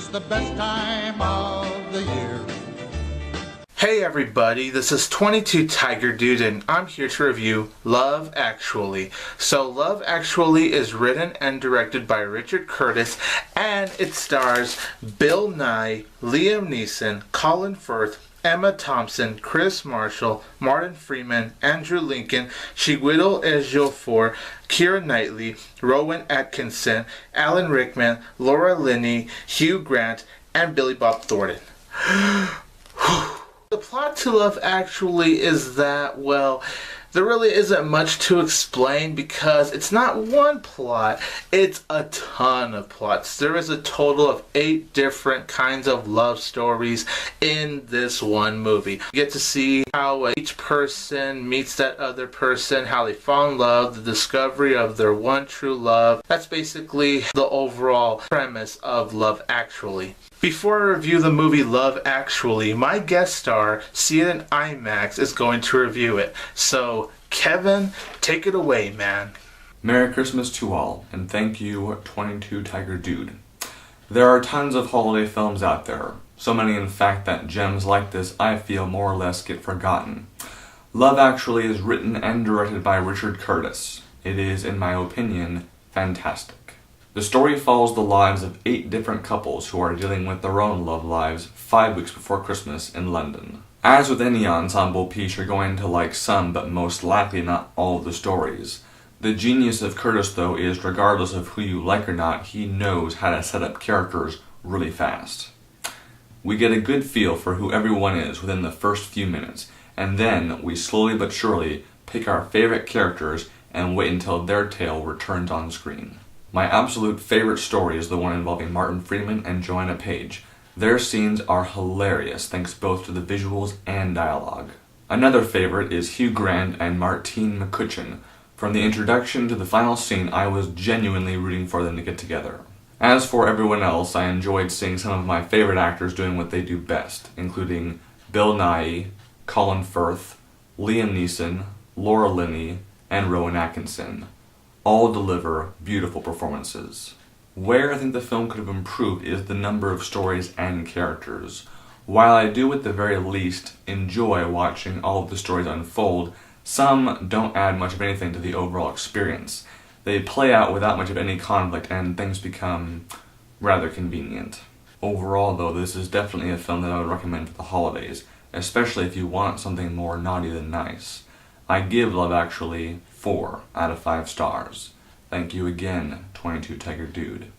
It's the best time of the year. Hey everybody, this is 22 Tiger Dude and I'm here to review Love Actually. So Love Actually is written and directed by Richard Curtis and it stars Bill Nighy, Liam Neeson, Colin Firth, Emma Thompson, Chris Marshall, Martin Freeman, Andrew Lincoln, Chiwetel Ejiofor, Keira Knightley, Rowan Atkinson, Alan Rickman, Laura Linney, Hugh Grant, and Billy Bob Thornton. The plot to Love Actually is that, well, there really isn't much to explain because it's not one plot, it's a ton of plots. There is a total of 8 different kinds of love stories in this one movie. You get to see how each person meets that other person, how they fall in love, the discovery of their one true love. That's basically the overall premise of Love Actually. Before I review the movie Love Actually, my guest star, SeeItInIMAX, is going to review it. So, Kevin, take it away, man. Merry Christmas to all, and thank you, 22 Tiger Dude. There are tons of holiday films out there. So many, in fact, that gems like this, I feel, more or less get forgotten. Love Actually is written and directed by Richard Curtis. It is, in my opinion, fantastic. The story follows the lives of 8 different couples who are dealing with their own love lives 5 weeks before Christmas in London. As with any ensemble piece, you're going to like some, but most likely not all of the stories. The genius of Curtis, though, is regardless of who you like or not, he knows how to set up characters really fast. We get a good feel for who everyone is within the first few minutes, and then we slowly but surely pick our favorite characters and wait until their tale returns on screen. My absolute favorite story is the one involving Martin Freeman and Joanna Page. Their scenes are hilarious thanks both to the visuals and dialogue. Another favorite is Hugh Grant and Martine McCutcheon. From the introduction to the final scene, I was genuinely rooting for them to get together. As for everyone else, I enjoyed seeing some of my favorite actors doing what they do best, including Bill Nighy, Colin Firth, Liam Neeson, Laura Linney, and Rowan Atkinson. All deliver beautiful performances. Where I think the film could have improved is the number of stories and characters. While I do at the very least enjoy watching all of the stories unfold, some don't add much of anything to the overall experience. They play out without much of any conflict and things become rather convenient. Overall though, this is definitely a film that I would recommend for the holidays, especially if you want something more naughty than nice. I give Love Actually 4 out of 5 stars. Thank you again, 22 Tiger Dude.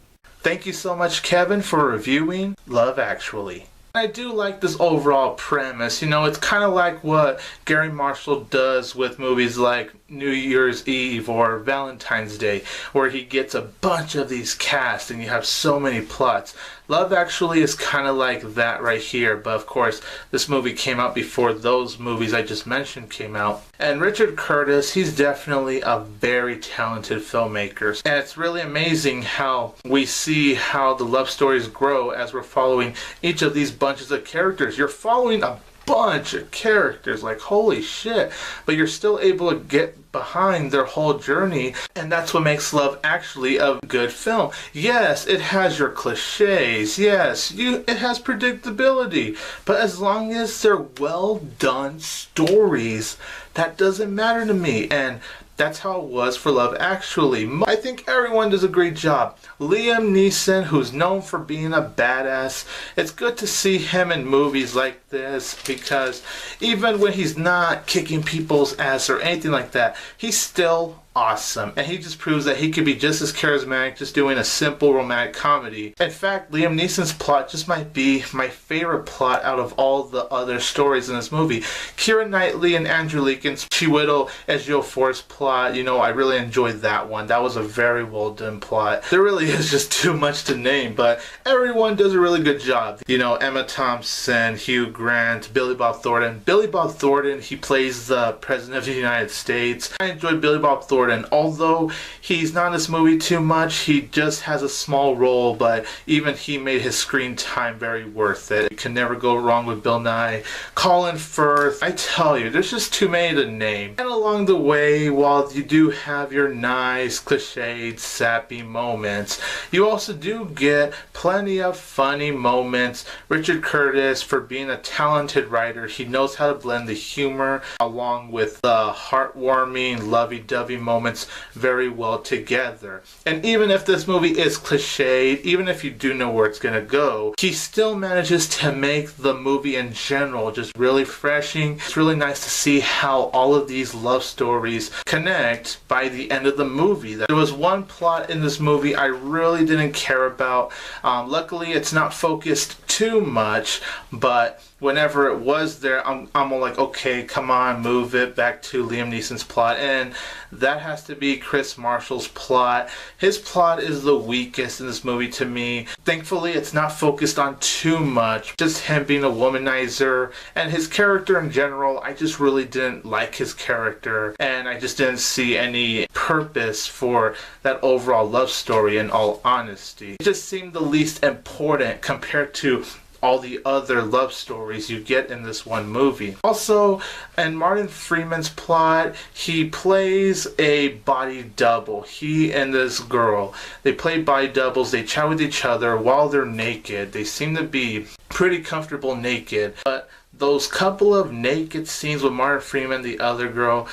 Thank you so much, Kevin, for reviewing Love Actually. I do like this overall premise. You know, it's kind of like what Gary Marshall does with movies like New Year's Eve or Valentine's Day, where he gets a bunch of these casts and you have so many plots. Love Actually is kind of like that right here, but of course this movie came out before those movies I just mentioned came out. And Richard Curtis, he's definitely a very talented filmmaker. And it's really amazing how we see how the love stories grow as we're following each of these bunches of characters. You're following a bunch of characters, like holy shit, but you're still able to get behind their whole journey, and that's what makes Love Actually a good film. Yes, it has your cliches, yes, it has predictability, but as long as they're well done stories, that doesn't matter to me, and that's how it was for Love Actually. I think everyone does a great job. Liam Neeson, who's known for being a badass, it's good to see him in movies like this because even when he's not kicking people's ass or anything like that, he's still awesome, and he just proves that he could be just as charismatic just doing a simple romantic comedy. In fact, Liam Neeson's plot just might be my favorite plot out of all the other stories in this movie. Keira Knightley and Andrew Lincoln's Chiwetel Ejiofor's plot, you know, I really enjoyed that one. That was a very well done plot. There really is just too much to name, but everyone does a really good job. You know, Emma Thompson, Hugh Grant, Billy Bob Thornton. Billy Bob Thornton, he plays the President of the United States. I enjoyed Billy Bob Thornton important. Although he's not in this movie too much, he just has a small role, but even he made his screen time very worth it. You can never go wrong with Bill Nye. Colin Firth, I tell you, there's just too many to name. And along the way, while you do have your nice, cliched, sappy moments, you also do get plenty of funny moments. Richard Curtis, for being a talented writer, he knows how to blend the humor along with the heartwarming, lovey-dovey moments very well together. And even if this movie is cliched, even if you do know where it's gonna go, he still manages to make the movie in general just really refreshing. It's really nice to see how all of these love stories connect by the end of the movie. There was one plot in this movie I really didn't care about. Luckily, it's not focused too much, but whenever it was there, I'm all like, okay, come on, move it back to Liam Neeson's plot, and that has to be Chris Marshall's plot. His plot is the weakest in this movie to me. Thankfully, it's not focused on too much, just him being a womanizer, and his character in general, I just really didn't like his character, and I just didn't see any purpose for that overall love story, in all honesty. It just seemed the least important compared to all the other love stories you get in this one movie. Also, in Martin Freeman's plot, he plays a body double. He and this girl, they play body doubles, they chat with each other while they're naked. They seem to be pretty comfortable naked, but those couple of naked scenes with Martin Freeman, the other girl,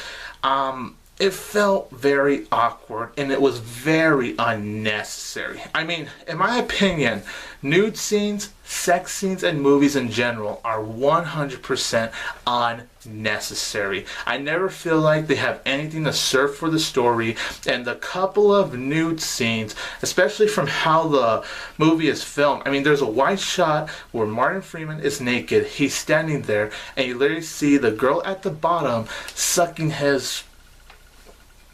it felt very awkward and it was very unnecessary. I mean, in my opinion, nude scenes, sex scenes, and movies in general are 100% unnecessary. I never feel like they have anything to serve for the story, and the couple of nude scenes, especially from how the movie is filmed. I mean, there's a wide shot where Martin Freeman is naked, he's standing there, and you literally see the girl at the bottom sucking his,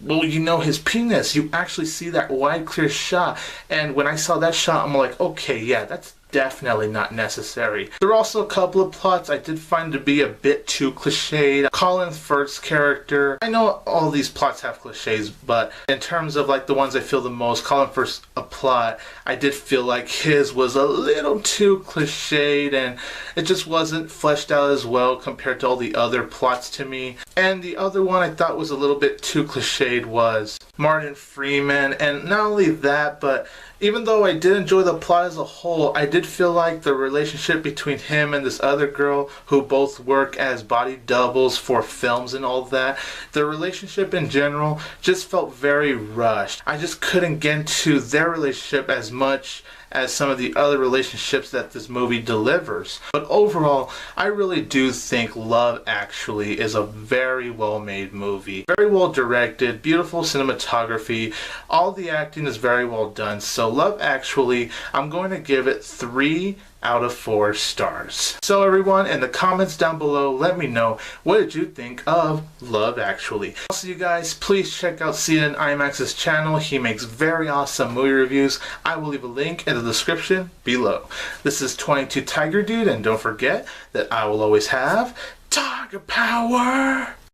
well, you know, his penis. You actually see that wide, clear shot. And when I saw that shot, I'm like, okay, yeah, that's definitely not necessary. There are also a couple of plots I did find to be a bit too cliched. Colin Firth's character, I know all these plots have cliches, but in terms of like the ones I feel the most, Colin Firth's plot, I did feel like his was a little too cliched and it just wasn't fleshed out as well compared to all the other plots to me. And the other one I thought was a little bit too cliched was Martin Freeman, and not only that, but even though I did enjoy the plot as a whole, I did feel like the relationship between him and this other girl who both work as body doubles for films and all that, the relationship in general just felt very rushed. I just couldn't get into their relationship as much as some of the other relationships that this movie delivers. But overall, I really do think Love Actually is a very well made movie. Very well directed, beautiful cinematography, all the acting is very well done. So Love Actually, I'm going to give it 3 out of 4 stars. So everyone, in the comments down below, let me know, what did you think of Love Actually? Also, you guys, please check out SeeItInIMAX's channel. He makes very awesome movie reviews. I will leave a link in the description below. This is 22 Tiger Dude, and don't forget that I will always have Tiger Power!